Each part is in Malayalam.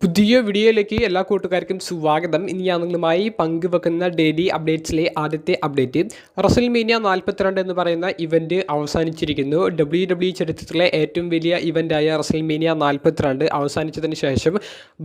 പുതിയ വീഡിയോയിലേക്ക് എല്ലാ കൂട്ടുകാർക്കും സ്വാഗതം. ഇനി ഞാൻ നിങ്ങളുമായി പങ്കുവെക്കുന്ന ഡെയിലി അപ്ഡേറ്റ്സിലെ ആദ്യത്തെ അപ്ഡേറ്റ്, റസൽമേനിയ 42 എന്ന് പറയുന്ന ഇവൻറ്റ് അവസാനിച്ചിരിക്കുന്നു. ചരിത്രത്തിലെ ഏറ്റവും വലിയ ഇവൻ്റായ റസൽമേനിയ 42 അവസാനിച്ചതിന് ശേഷം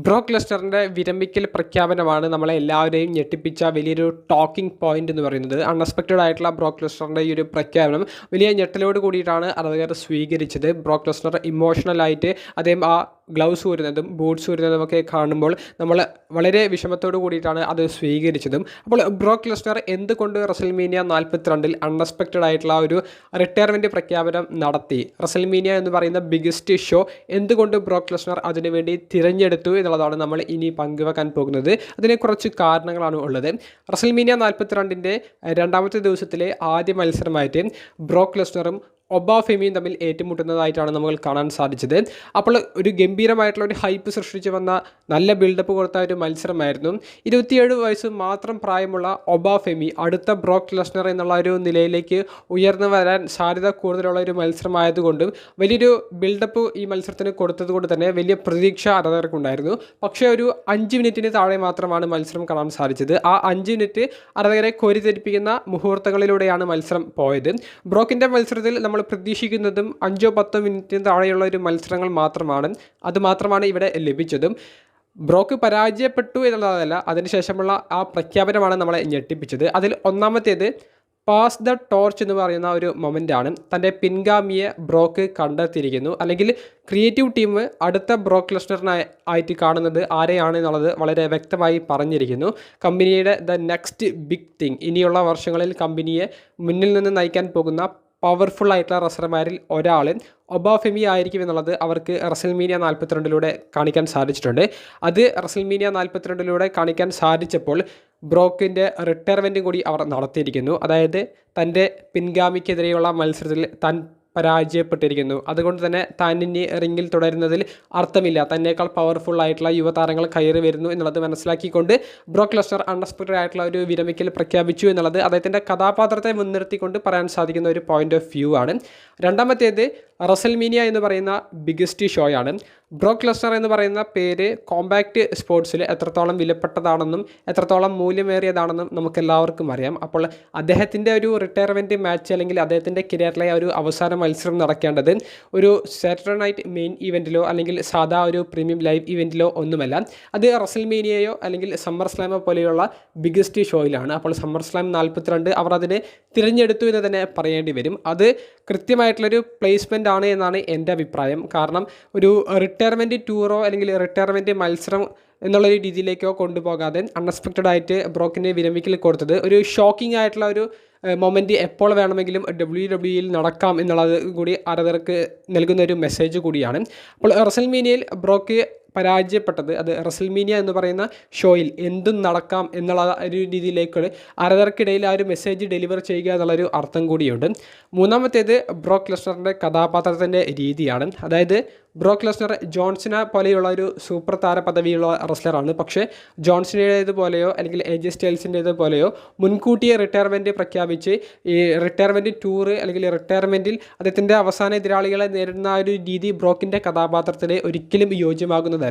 ബ്രോക്ക് ലെസ്നറിൻ്റെ വിരമിക്കൽ പ്രഖ്യാപനമാണ് നമ്മളെ എല്ലാവരെയും ഞെട്ടിപ്പിച്ച വലിയൊരു ടോക്കിംഗ് പോയിന്റ് എന്ന് പറയുന്നത്. അൺഎക്സ്പെക്റ്റഡ് ആയിട്ടുള്ള ബ്രോക്ക് ലെസ്നറിൻ്റെ ഈ ഒരു പ്രഖ്യാപനം വലിയ ഞെട്ടലോട് കൂടിയിട്ടാണ് ആരാധകർ സ്വീകരിച്ചത്. ബ്രോക്ക് ലെസ്നർ ഇമോഷണലായിട്ട് അദ്ദേഹം ആ ഗ്ലൗസ് ഊരുന്നതും ബൂട്ട്സ് ഊരുന്നതും ഒക്കെ കാണുമ്പോൾ നമ്മൾ വളരെ വിഷമത്തോട് കൂടിയിട്ടാണ് അത് സ്വീകരിച്ചതും. അപ്പോൾ ബ്രോക്ക് ലെസ്നർ എന്തുകൊണ്ട് റസൽമേനിയ 42 അൺഎക്സ്പെക്റ്റഡ് ആയിട്ടുള്ള ഒരു റിട്ടയർമെൻറ്റ് പ്രഖ്യാപനം നടത്തി, റസൽമേനിയ എന്ന് പറയുന്ന ബിഗ്ഗസ്റ്റ് ഷോ എന്തുകൊണ്ട് ബ്രോക്ക് ലെസ്നർ അതിനുവേണ്ടി തിരഞ്ഞെടുത്തു എന്നുള്ളതാണ് നമ്മൾ ഇനി പങ്കുവെക്കാൻ പോകുന്നത്. അതിന് കുറച്ച് കാരണങ്ങളാണ് ഉള്ളത്. റസൽമേനിയ 42ൻ്റെ രണ്ടാമത്തെ ദിവസത്തിലെ ആദ്യ മത്സരമായിട്ട് ബ്രോക്ക് ലെസ്നറും ഒബാഫെമിയും തമ്മിൽ ഏറ്റുമുട്ടുന്നതായിട്ടാണ് നമ്മൾ കാണാൻ സാധിച്ചത്. അപ്പോൾ ഒരു ഗംഭീരമായിട്ടുള്ള ഒരു ഹൈപ്പ് സൃഷ്ടിച്ച് വന്ന നല്ല ബിൽഡപ്പ് കൊടുത്ത ഒരു മത്സരമായിരുന്നു. 27 വയസ്സ് മാത്രം പ്രായമുള്ള ഒബാഫെമി അടുത്ത ബ്രോക്ക് ലെസ്നർ എന്നുള്ള ഒരു നിലയിലേക്ക് ഉയർന്നു വരാൻ സാധ്യത കൂടുതലുള്ള ഒരു മത്സരമായതുകൊണ്ടും വലിയൊരു ബിൽഡപ്പ് ഈ മത്സരത്തിന് കൊടുത്തതുകൊണ്ട് തന്നെ വലിയ പ്രതീക്ഷ ആരാധകർക്കുണ്ടായിരുന്നു. പക്ഷേ ഒരു 5 മിനിറ്റിന് താഴെ മാത്രമാണ് മത്സരം കാണാൻ സാധിച്ചത്. ആ 5 മിനിറ്റ് ആരാധകരെ കോരിത്തെരിപ്പിക്കുന്ന മുഹൂർത്തങ്ങളിലൂടെയാണ് മത്സരം പോയത്. ബ്രോക്കിൻ്റെ മത്സരത്തിൽ നമ്മൾ പ്രതീക്ഷിക്കുന്നതും 5-10 മിനിറ്റിന് താഴെയുള്ള ഒരു മത്സരങ്ങൾ മാത്രമാണ്. അതുമാത്രമാണ് ഇവിടെ ലഭിച്ചതും. ബ്രോക്ക് പരാജയപ്പെട്ടു എന്നുള്ളതല്ല, അതിനുശേഷമുള്ള ആ പ്രഖ്യാപനമാണ് നമ്മളെ ഞെട്ടിപ്പിച്ചത്. അതിൽ ഒന്നാമത്തേത് പാസ് ദ ടോർച്ച് എന്ന് പറയുന്ന ഒരു മൊമെൻ്റാണ്. തൻ്റെ പിൻഗാമിയെ ബ്രോക്ക് കണ്ടെത്തിയിരിക്കുന്നു. അല്ലെങ്കിൽ ക്രിയേറ്റീവ് ടീം അടുത്ത ബ്രോക്ക് ലെസ്നറിനായിട്ട് കാണുന്നത് ആരെയാണ് എന്നുള്ളത് വളരെ വ്യക്തമായി പറഞ്ഞിരിക്കുന്നു. കമ്പനിയുടെ ദ നെക്സ്റ്റ് ബിഗ് തിങ്, ഇനിയുള്ള വർഷങ്ങളിൽ കമ്പനിയെ മുന്നിൽ നിന്ന് നയിക്കാൻ പോകുന്ന പവർഫുൾ ആയിട്ടുള്ള റസലർമാരിൽ ഒരാൾ ഒബാഫെമി ആയിരിക്കും എന്നുള്ളത് അവർക്ക് റസൽമേനിയ 42 കാണിക്കാൻ സാധിച്ചിട്ടുണ്ട്. അത് റസൽമേനിയ 42 കാണിക്കാൻ സാധിച്ചപ്പോൾ ബ്രോക്കിൻ്റെ റിട്ടയർമെൻറ്റും കൂടി അവർ നടത്തിയിരിക്കുന്നു. അതായത് തൻ്റെ പിൻഗാമിക്കെതിരെയുള്ള മത്സരത്തിൽ താൻ പരാജയപ്പെട്ടിരിക്കുന്നു. അതുകൊണ്ട് തന്നെ താൻ ഇനി റിങ്ങിൽ തുടരുന്നതിൽ അർത്ഥമില്ല, തന്നേക്കാൾ പവർഫുൾ ആയിട്ടുള്ള യുവതാരങ്ങൾ കയറി വരുന്നു എന്നുള്ളത് മനസ്സിലാക്കിക്കൊണ്ട് ബ്രോക്ക് ലെസ്നർ അൺഎക്സ്പെക്റ്റഡ് ആയിട്ടുള്ള ഒരു വിരമിക്കൽ പ്രഖ്യാപിച്ചു എന്നുള്ളത് അദ്ദേഹത്തിൻ്റെ കഥാപാത്രത്തെ മുൻനിർത്തിക്കൊണ്ട് പറയാൻ സാധിക്കുന്ന ഒരു പോയിന്റ് ഓഫ് വ്യൂ ആണ്. രണ്ടാമത്തേത് റസൽമേനിയ എന്ന് പറയുന്ന ബിഗ്ഗസ്റ്റ് ഷോയാണ്. ബ്രോക്ക് ലെസ്നർ എന്ന് പറയുന്ന പേര് കോമ്പാക്റ്റ് സ്പോർട്സിൽ എത്രത്തോളം വിലപ്പെട്ടതാണെന്നും എത്രത്തോളം മൂല്യമേറിയതാണെന്നും നമുക്കെല്ലാവർക്കും അറിയാം. അപ്പോൾ അദ്ദേഹത്തിൻ്റെ ഒരു റിട്ടയർമെൻറ്റ് മാച്ച് അല്ലെങ്കിൽ അദ്ദേഹത്തിൻ്റെ കരിയറിലെ ഒരു അവസാന മത്സരം നടക്കേണ്ടത് ഒരു സാറ്റർഡേ നൈറ്റ് മെയിൻ ഇവൻറ്റിലോ അല്ലെങ്കിൽ സാധാ ഒരു പ്രീമിയം ലൈവ് ഇവൻറ്റിലോ ഒന്നുമല്ല. അത് റസൽമേനിയയോ അല്ലെങ്കിൽ സമ്മർ സ്ലാമോ പോലെയുള്ള ബിഗ്ഗസ്റ്റ് ഷോയിലാണ്. അപ്പോൾ സമ്മർ സ്ലാം 42 അവർ അതിനെ തിരഞ്ഞെടുത്തു എന്ന് തന്നെ പറയേണ്ടി വരും. അത് കൃത്യമായിട്ടുള്ളൊരു പ്ലേസ്മെൻ്റ് ആണ് എന്നാണ് എൻ്റെ അഭിപ്രായം. കാരണം ഒരു റിട്ടയർമെൻറ്റ് ടൂറോ അല്ലെങ്കിൽ റിട്ടയർമെൻറ്റ് മത്സരം എന്നുള്ളൊരു രീതിയിലേക്കോ കൊണ്ടുപോകാതെ അൺഎക്സ്പെക്റ്റഡ് ആയിട്ട് ബ്രോക്കിന് വിരമിക്കൽ കൊടുത്തത് ഒരു ഷോക്കിംഗ് ആയിട്ടുള്ള ഒരു മൊമെൻറ്റ് എപ്പോൾ വേണമെങ്കിലും WWE നടക്കാം എന്നുള്ളത് കൂടി ആരാധകർക്ക് നൽകുന്ന ഒരു മെസ്സേജ് കൂടിയാണ്. അപ്പോൾ റസൽമേനിയയിൽ ബ്രോക്ക് പരാജയപ്പെട്ടത് അത് റസൽമേനിയ എന്ന് പറയുന്ന ഷോയിൽ എന്തും നടക്കാം എന്നുള്ള ഒരു രീതിയിലേക്ക് ആരാധകർക്കിടയിൽ ആ ഒരു മെസ്സേജ് ഡെലിവർ ചെയ്യുക എന്നുള്ളൊരു അർത്ഥം കൂടിയുണ്ട്. മൂന്നാമത്തേത് ബ്രോക്ക് ലെസ്നറിൻ്റെ കഥാപാത്രത്തിൻ്റെ രീതിയാണ്. അതായത് ബ്രോക്ക് ലെസ്നർ ജോൺസിനെ പോലെയുള്ള ഒരു സൂപ്പർ താര പദവിയുള്ള റെസ്ലറാണ്. പക്ഷേ ജോൺസിനേതുപോലെയോ അല്ലെങ്കിൽ AJ സ്റ്റൈൽസിൻ്റേതുപോലെയോ മുൻകൂട്ടിയെ റിട്ടയർമെൻറ്റ് പ്രഖ്യാപിച്ച് ഈ റിട്ടയർമെൻറ്റ് ടൂറ് അല്ലെങ്കിൽ റിട്ടയർമെൻറ്റിൽ അദ്ദേഹത്തിൻ്റെ അവസാന എതിരാളികളെ നേരിടുന്ന ഒരു രീതി ബ്രോക്കിൻ്റെ കഥാപാത്രത്തിന് ഒരിക്കലും യോജ്യമാകുന്നതല്ല.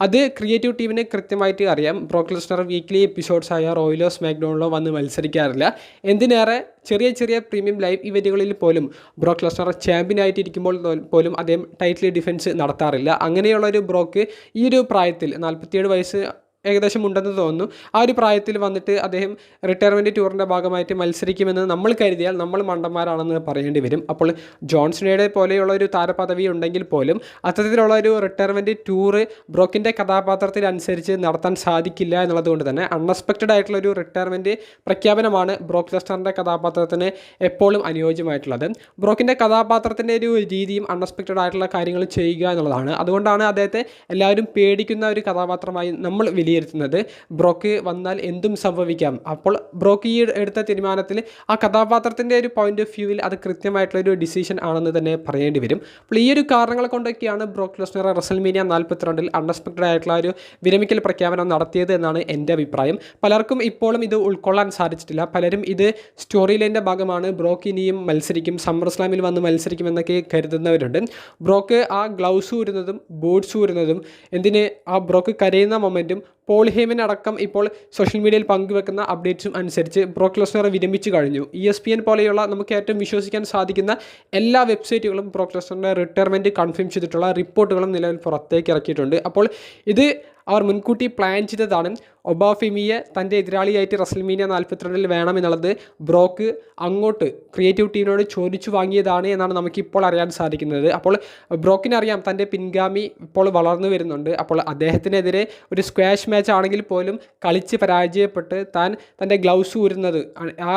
അത് ക്രിയേറ്റീവ് ടീമിന് കൃത്യമായിട്ട് അറിയാം. ബ്രോക്ക് ലെസ്നർ വീക്ക്ലി എപ്പിസോഡ്സായ റോയിലോ സ്മാക്ഡൗണിലോ വന്ന് മത്സരിക്കാറില്ല. എന്തിനേറെ ചെറിയ പ്രീമിയം ലൈവ് ഇവൻറ്റുകളിൽ പോലും ബ്രോക്ക് ലെസ്നർ ചാമ്പ്യനായിട്ടിരിക്കുമ്പോൾ പോലും അദ്ദേഹം ടൈറ്റിൽ ഡിഫൻസ് നടത്താറില്ല. അങ്ങനെയുള്ളൊരു ബ്രോക്ക് ഈ ഒരു പ്രായത്തിൽ 47 വയസ്സ് ഏകദേശം ഉണ്ടെന്ന് തോന്നുന്നു. ആ ഒരു പ്രായത്തിൽ വന്നിട്ട് അദ്ദേഹം റിട്ടയർമെൻറ്റ് ടൂറിൻ്റെ ഭാഗമായിട്ട് മത്സരിക്കുമെന്ന് നമ്മൾ കരുതിയാൽ നമ്മൾ മണ്ടന്മാരാണെന്ന് പറയേണ്ടി വരും. അപ്പോൾ ജോൺസണയുടെ പോലെയുള്ള ഒരു താരപദവി ഉണ്ടെങ്കിൽ പോലും അത്തരത്തിലുള്ള ഒരു റിട്ടയർമെൻറ്റ് ടൂറ് ബ്രോക്കിൻ്റെ കഥാപാത്രത്തിനനുസരിച്ച് നടത്താൻ സാധിക്കില്ല എന്നുള്ളതുകൊണ്ട് തന്നെ അൺഎക്സ്പെക്റ്റഡ് ആയിട്ടുള്ള ഒരു റിട്ടയർമെൻറ്റ് പ്രഖ്യാപനമാണ് ബ്രോക്ക് ലെസ്നറിൻ്റെ കഥാപാത്രത്തിന് എപ്പോഴും അനുയോജ്യമായിട്ടുള്ളത്. ബ്രോക്കിൻ്റെ കഥാപാത്രത്തിൻ്റെ ഒരു രീതിയും അൺഎക്സ്പെക്റ്റഡ് ആയിട്ടുള്ള കാര്യങ്ങൾ ചെയ്യുക എന്നുള്ളതാണ്. അതുകൊണ്ടാണ് അദ്ദേഹത്തെ എല്ലാവരും പേടിക്കുന്ന ഒരു കഥാപാത്രമായി നമ്മൾ വിലയിരുത്തുന്നത്. ബ്രോക്ക് വന്നാൽ എന്തും സംഭവിക്കാം. അപ്പോൾ ബ്രോക്ക് ഈ എടുത്ത തീരുമാനത്തിൽ ആ കഥാപാത്രത്തിൻ്റെ ഒരു പോയിന്റ് ഓഫ് വ്യൂവിൽ അത് കൃത്യമായിട്ടുള്ളൊരു ഡിസിഷൻ ആണെന്ന് തന്നെ പറയേണ്ടി വരും. അപ്പോൾ ഈ ഒരു കാരണങ്ങൾ കൊണ്ടൊക്കെയാണ് ബ്രോക്ക് ലെസ്നർ റസൽമേനിയ 42 അൺഎക്സ്പെക്റ്റഡ് ആയിട്ടുള്ള ഒരു വിരമിക്കൽ പ്രഖ്യാപനം നടത്തിയത് എന്നാണ് എൻ്റെ അഭിപ്രായം. പലർക്കും ഇപ്പോഴും ഇത് ഉൾക്കൊള്ളാൻ സാധിച്ചിട്ടില്ല. പലരും ഇത് സ്റ്റോറി ലൈൻ്റെ ഭാഗമാണ്, ബ്രോക്ക് ഇനിയും മത്സരിക്കും, സമ്മർ സ്ലാമിൽ വന്ന് മത്സരിക്കുമെന്നൊക്കെ കരുതുന്നവരുണ്ട്. ബ്രോക്ക് ആ ഗ്ലൗസ് ഊരുന്നതും ബൂട്ട്സ് ഊരുന്നതും എന്തിന് ആ ബ്രോക്ക് കരയുന്ന മൊമെൻറ്റും പോൾ ഹേമൻ അടക്കം ഇപ്പോൾ സോഷ്യൽ മീഡിയയിൽ പങ്കുവെക്കുന്ന അപ്ഡേറ്റ്സും അനുസരിച്ച് ബ്രോക്ക് ലെസ്നർ വിരമിച്ചു കഴിഞ്ഞു. ESPN പോലെയുള്ള നമുക്ക് ഏറ്റവും വിശ്വസിക്കാൻ സാധിക്കുന്ന എല്ലാ വെബ്സൈറ്റുകളും ബ്രോക്ക് ലെസ്നറിൻ്റെ റിട്ടയർമെൻറ്റ് കൺഫേം ചെയ്തിട്ടുള്ള റിപ്പോർട്ടുകളും നിലവിൽ പുറത്തേക്ക് ഇറക്കിയിട്ടുണ്ട്. അപ്പോൾ ഇത് അവർ മുൻകൂട്ടി പ്ലാൻ ചെയ്തതാണ്. ഒബാഫെമിയെ തൻ്റെ എതിരാളിയായിട്ട് റസൽമേനിയ 42 വേണമെന്നുള്ളത് ബ്രോക്ക് അങ്ങോട്ട് ക്രിയേറ്റീവ് ടീമിനോട് ചോദിച്ചു വാങ്ങിയതാണ് എന്നാണ് നമുക്കിപ്പോൾ അറിയാൻ സാധിക്കുന്നത്. അപ്പോൾ ബ്രോക്കിനറിയാം തൻ്റെ പിൻഗാമി ഇപ്പോൾ വളർന്നു വരുന്നുണ്ട്. അപ്പോൾ അദ്ദേഹത്തിനെതിരെ ഒരു സ്ക്വാഷ് മാച്ച് ആണെങ്കിൽ പോലും കളിച്ച് പരാജയപ്പെട്ട് താൻ തൻ്റെ ഗ്ലൗസ് ഊരുന്നത്, ആ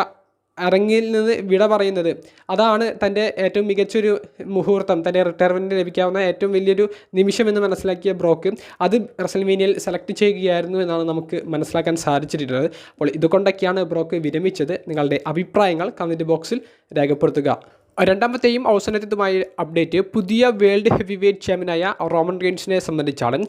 അരങ്ങിൽ നിന്ന് വിട പറയുന്നത്, അതാണ് തൻ്റെ ഏറ്റവും മികച്ചൊരു മുഹൂർത്തം, തൻ്റെ റിട്ടയർമെൻറ്റ് ലഭിക്കാവുന്ന ഏറ്റവും വലിയൊരു നിമിഷമെന്ന് മനസ്സിലാക്കിയ ബ്രോക്ക് അത് റസൽമേനിയയിൽ സെലക്ട് ചെയ്യുകയായിരുന്നു എന്നാണ് നമുക്ക് മനസ്സിലാക്കാൻ സാധിച്ചിട്ടുള്ളത്. അപ്പോൾ ഇതുകൊണ്ടൊക്കെയാണ് ബ്രോക്ക് വിരമിച്ചത്. നിങ്ങളുടെ അഭിപ്രായങ്ങൾ കമൻറ്റ് ബോക്സിൽ രേഖപ്പെടുത്തുക. രണ്ടാമത്തെയും അവസാനത്തേതുമായ അപ്ഡേറ്റ് പുതിയ വേൾഡ് ഹെവി വെയ്റ്റ് ചാമ്പ്യനായ റോമൻ റെയിൻസിനെ സംബന്ധിച്ചാണ്.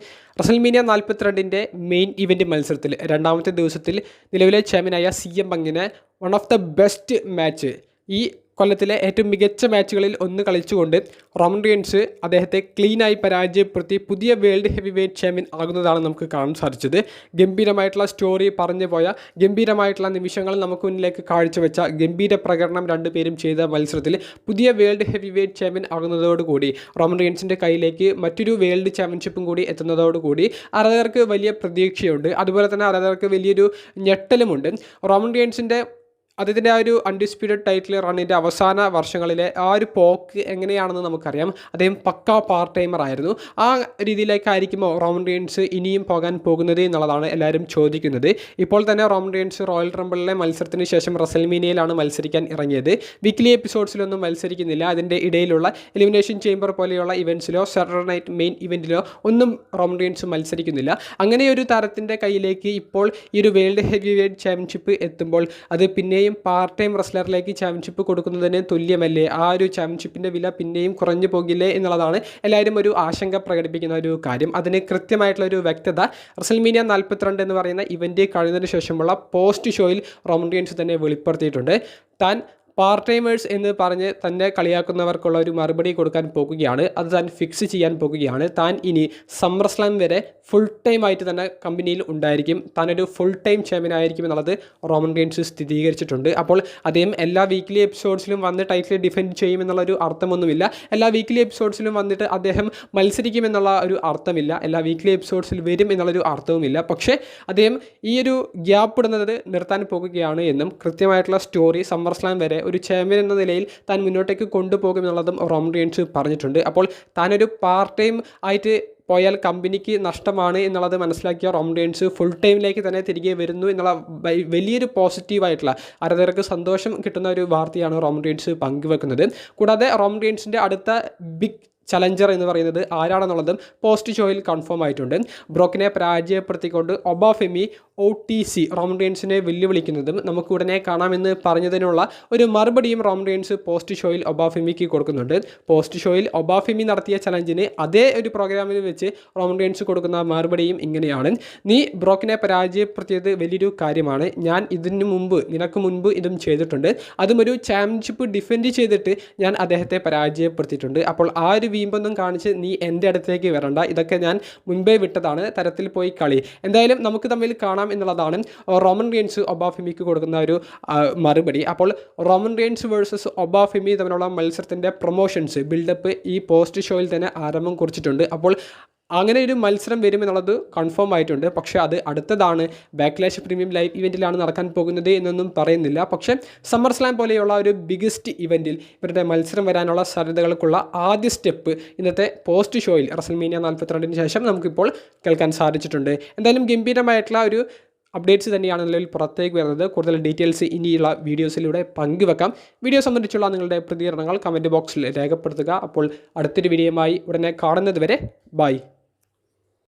റസൽമേനിയ 42 മെയിൻ ഇവൻറ്റ് മത്സരത്തിൽ രണ്ടാമത്തെ ദിവസത്തിൽ നിലവിലെ ചാമ്പ്യനായ CM പങ്കിന് one of the best match, ഈ കൊല്ലത്തിലെ ഏറ്റവും മികച്ച മാച്ചുകളിൽ ഒന്ന് കളിച്ചുകൊണ്ട് റോമൻ റെയിൻസ് അദ്ദേഹത്തെ ക്ലീനായി പരാജയപ്പെടുത്തി പുതിയ വേൾഡ് ഹെവി വെയ്റ്റ് ചാമ്പ്യൻ ആകുന്നതാണ് നമുക്ക് കാണാൻ സാധിച്ചത്. ഗംഭീരമായിട്ടുള്ള സ്റ്റോറി പറഞ്ഞു പോയ, ഗംഭീരമായിട്ടുള്ള നിമിഷങ്ങൾ നമുക്ക് മുന്നിലേക്ക് കാഴ്ചവെച്ച, ഗംഭീര പ്രകടനം രണ്ടുപേരും ചെയ്ത മത്സരത്തിൽ പുതിയ വേൾഡ് ഹെവി വെയ്റ്റ് ചാമ്പ്യൻ ആകുന്നതോടുകൂടി റോമൻ റെയിൻസിൻ്റെ കയ്യിലേക്ക് മറ്റൊരു വേൾഡ് ചാമ്പ്യൻഷിപ്പും കൂടി എത്തുന്നതോടുകൂടി ആരാധകർക്ക് വലിയ പ്രതീക്ഷയുണ്ട്. അതുപോലെ തന്നെ ആരാധകർക്ക് വലിയൊരു ഞെട്ടലുമുണ്ട്. റോമൻ റെയിൻസിൻ്റെ അദ്ദേഹത്തിൻ്റെ ആ ഒരു അൺഡിസ്പ്യൂട്ടഡ് ടൈറ്റിൽ റണ്ണിൻ്റെ അവസാന വർഷങ്ങളിലെ ആ ഒരു പോക്ക് എങ്ങനെയാണെന്ന് നമുക്കറിയാം. അദ്ദേഹം പക്കാ പാർട്ട് ടൈമർ ആയിരുന്നു. ആ രീതിയിലേക്കായിരിക്കുമോ റോമൻ റെയിൻസ് ഇനിയും പോകാൻ പോകുന്നത് എന്നുള്ളതാണ് എല്ലാവരും ചോദിക്കുന്നത്. ഇപ്പോൾ തന്നെ റോമൻ റെയിൻസ് റോയൽ റംബിളിലെ മത്സരത്തിന് ശേഷം റസൽമേനിയയിലാണ് മത്സരിക്കാൻ ഇറങ്ങിയത്. വീക്ക്ലി എപ്പിസോഡ്സിലൊന്നും മത്സരിക്കുന്നില്ല. അതിൻ്റെ ഇടയിലുള്ള എലിമിനേഷൻ ചേംബർ പോലെയുള്ള ഇവൻറ്റ്സിലോ സാറ്റർഡേ നൈറ്റ് മെയിൻ ഇവൻറ്റിലോ ഒന്നും റോമൻ റെയിൻസ് മത്സരിക്കുന്നില്ല. അങ്ങനെ ഒരു താരത്തിൻ്റെ കയ്യിലേക്ക് ഇപ്പോൾ ഈ ഒരു വേൾഡ് ഹെവി വെയ്റ്റ് ചാമ്പ്യൻഷിപ്പ് എത്തുമ്പോൾ അത് പിന്നെയും പാർട്ട് ടൈം റെസ്ലറിലേക്ക് ചാമ്പ്യൻഷിപ്പ് കൊടുക്കുന്നതിന് തുല്യമല്ലേ? ആ ഒരു ചാമ്പ്യൻഷിപ്പിൻ്റെ വില പിന്നെയും കുറഞ്ഞു പോകില്ലേ എന്നുള്ളതാണ് എല്ലാവരും ഒരു ആശങ്ക പ്രകടിപ്പിക്കുന്ന ഒരു കാര്യം. അതിന് കൃത്യമായിട്ടുള്ളൊരു വ്യക്തത റസൽമേനിയ 42 എന്ന് പറയുന്ന ഇവൻറ്റ് കഴിഞ്ഞതിന് ശേഷമുള്ള പോസ്റ്റ് ഷോയിൽ റോമൻ റെയിൻസ് തന്നെ വെളിപ്പെടുത്തിയിട്ടുണ്ട്. താൻ പാർട്ട് ടൈമേഴ്സ് എന്ന് പറഞ്ഞ് തന്നെ കളിയാക്കുന്നവർക്കുള്ള ഒരു മറുപടി കൊടുക്കാൻ പോകുകയാണ്. അത് താൻ ഫിക്സ് ചെയ്യാൻ പോകുകയാണ്. താൻ ഇനി സമ്മർ സ്ലാം വരെ ഫുൾ ടൈം ആയിട്ട് തന്നെ കമ്പനിയിൽ ഉണ്ടായിരിക്കും. താനൊരു ഫുൾ ടൈം ചാമ്പ്യൻ ആയിരിക്കും എന്നുള്ളത് റോമൻ റെയിൻസ് സ്ഥിരീകരിച്ചിട്ടുണ്ട്. അപ്പോൾ അദ്ദേഹം എല്ലാ വീക്ക്ലി എപ്പിസോഡ്സിലും വന്ന് ടൈറ്റിൽ ഡിഫെൻഡ് ചെയ്യുമെന്നുള്ളൊരു അർത്ഥമൊന്നുമില്ല. എല്ലാ വീക്ക്ലി എപ്പിസോഡ്സിലും വന്നിട്ട് അദ്ദേഹം മത്സരിക്കുമെന്നുള്ള ഒരു അർത്ഥമില്ല. എല്ലാ വീക്ക്ലി എപ്പിസോഡ്സിൽ വരും എന്നുള്ളൊരു അർത്ഥവുമില്ല. പക്ഷേ അദ്ദേഹം ഈ ഒരു ഗ്യാപ്പ് ഇടുന്നത് നിർത്താൻ പോകുകയാണ് എന്നും കൃത്യമായിട്ടുള്ള സ്റ്റോറി സമ്മർ സ്ലാം വരെ ഒരു ചാമ്പ്യൻ എന്ന നിലയിൽ താൻ മുന്നോട്ടേക്ക് കൊണ്ടുപോകുമെന്നുള്ളതും റോമൻ റെയിൻസ് പറഞ്ഞിട്ടുണ്ട്. അപ്പോൾ താനൊരു പാർട്ട് ടൈം ആയിട്ട് പോയാൽ കമ്പനിക്ക് നഷ്ടമാണ് എന്നുള്ളത് മനസ്സിലാക്കിയ റോമൻ റെയിൻസ് ഫുൾ ടൈമിലേക്ക് തന്നെ തിരികെ വരുന്നു എന്നുള്ള വലിയൊരു പോസിറ്റീവായിട്ടുള്ള ആരാധകർക്ക് സന്തോഷം കിട്ടുന്ന ഒരു വാർത്തയാണ് റോമൻ റെയിൻസ് പങ്കുവെക്കുന്നത്. കൂടാതെ റോമൻ റെയിൻസിൻ്റെ അടുത്ത ബിഗ് ചലഞ്ചർ എന്ന് പറയുന്നത് ആരാണെന്നുള്ളതും പോസ്റ്റ് ഷോയിൽ കൺഫേം ആയിട്ടുണ്ട്. ബ്രോക്കിനെ പരാജയപ്പെടുത്തിക്കൊണ്ട് ഒബാഫെമി OTC റോമൻ റെയിൻസിനെ വെല്ലുവിളിക്കുന്നതും നമുക്ക് ഉടനെ കാണാമെന്ന് പറഞ്ഞതിനുള്ള ഒരു മറുപടിയും റോമൻ റെയിൻസ് പോസ്റ്റ് ഷോയിൽ ഒബാഫെമിക്ക് കൊടുക്കുന്നുണ്ട്. പോസ്റ്റ് ഷോയിൽ ഒബാഫെമി നടത്തിയ ചലഞ്ചിന് അതേ ഒരു പ്രോഗ്രാമിൽ വെച്ച് റോമൻ റെയിൻസ് കൊടുക്കുന്ന മറുപടിയും ഇങ്ങനെയാണ്: നീ ബ്രോക്കിനെ പരാജയപ്പെടുത്തിയത് വലിയൊരു കാര്യമാണ്. ഞാൻ നിനക്ക് മുൻപ് ഇതും ചെയ്തിട്ടുണ്ട്. അതും ഒരു ചാമ്പ്യൻഷിപ്പ് ഡിഫെൻഡ് ചെയ്തിട്ട് ഞാൻ അദ്ദേഹത്തെ പരാജയപ്പെടുത്തിയിട്ടുണ്ട്. അപ്പോൾ ആ ഒരു വീമ്പൊന്നും കാണിച്ച് നീ എൻ്റെ അടുത്തേക്ക് വരണ്ട. ഇതൊക്കെ ഞാൻ മുൻപേ വിട്ടതാണ്. തരത്തിൽ പോയി കളി. എന്തായാലും നമുക്ക് തമ്മിൽ കാണാം എന്നുള്ളതാണ് റോമൻ റെയിൻസ് ഒബാഫെമിക്ക് കൊടുക്കുന്ന ഒരു മറുപടി. അപ്പോൾ റോമൻ റെയിൻസ് വേഴ്സസ് ഒബാഫെമി തമ്മിലുള്ള മത്സരത്തിൻ്റെ പ്രൊമോഷൻസ് ബിൽഡപ്പ് ഈ പോസ്റ്റ് ഷോയിൽ തന്നെ ആരംഭം കുറിച്ചിട്ടുണ്ട്. അപ്പോൾ അങ്ങനെ ഒരു മത്സരം വരുമെന്നുള്ളത് കൺഫേം ആയിട്ടുണ്ട്. പക്ഷേ അത് അടുത്തതാണ്. ബാക്ക്ലാഷ് പ്രീമിയം ലൈവ് ഇവൻറ്റിലാണ് നടക്കാൻ പോകുന്നത് എന്നൊന്നും പറയുന്നില്ല. പക്ഷേ സമ്മർ സ്ലാം പോലെയുള്ള ഒരു ബിഗസ്റ്റ് ഇവൻറ്റിൽ ഇവരുടെ മത്സരം വരാനുള്ള സാധ്യതകൾക്കുള്ള ആദ്യ സ്റ്റെപ്പ് ഇന്നത്തെ പോസ്റ്റ് ഷോയിൽ റസൽമേനിയ 42 ശേഷം നമുക്കിപ്പോൾ കേൾക്കാൻ സാധിച്ചിട്ടുണ്ട്. എന്തായാലും ഗംഭീരമായിട്ടുള്ള ഒരു അപ്ഡേറ്റ്സ് തന്നെയാണ് നിലവിൽ പുറത്തേക്ക് വരുന്നത്. കൂടുതൽ ഡീറ്റെയിൽസ് ഇനിയുള്ള വീഡിയോസിലൂടെ പങ്കുവെക്കാം. വീഡിയോ സംബന്ധിച്ചുള്ള നിങ്ങളുടെ പ്രതികരണങ്ങൾ കമൻറ്റ് ബോക്സിൽ രേഖപ്പെടുത്തുക. അപ്പോൾ അടുത്തൊരു വീഡിയോയുമായി ഉടനെ കാണുന്നത് വരെ ബൈ.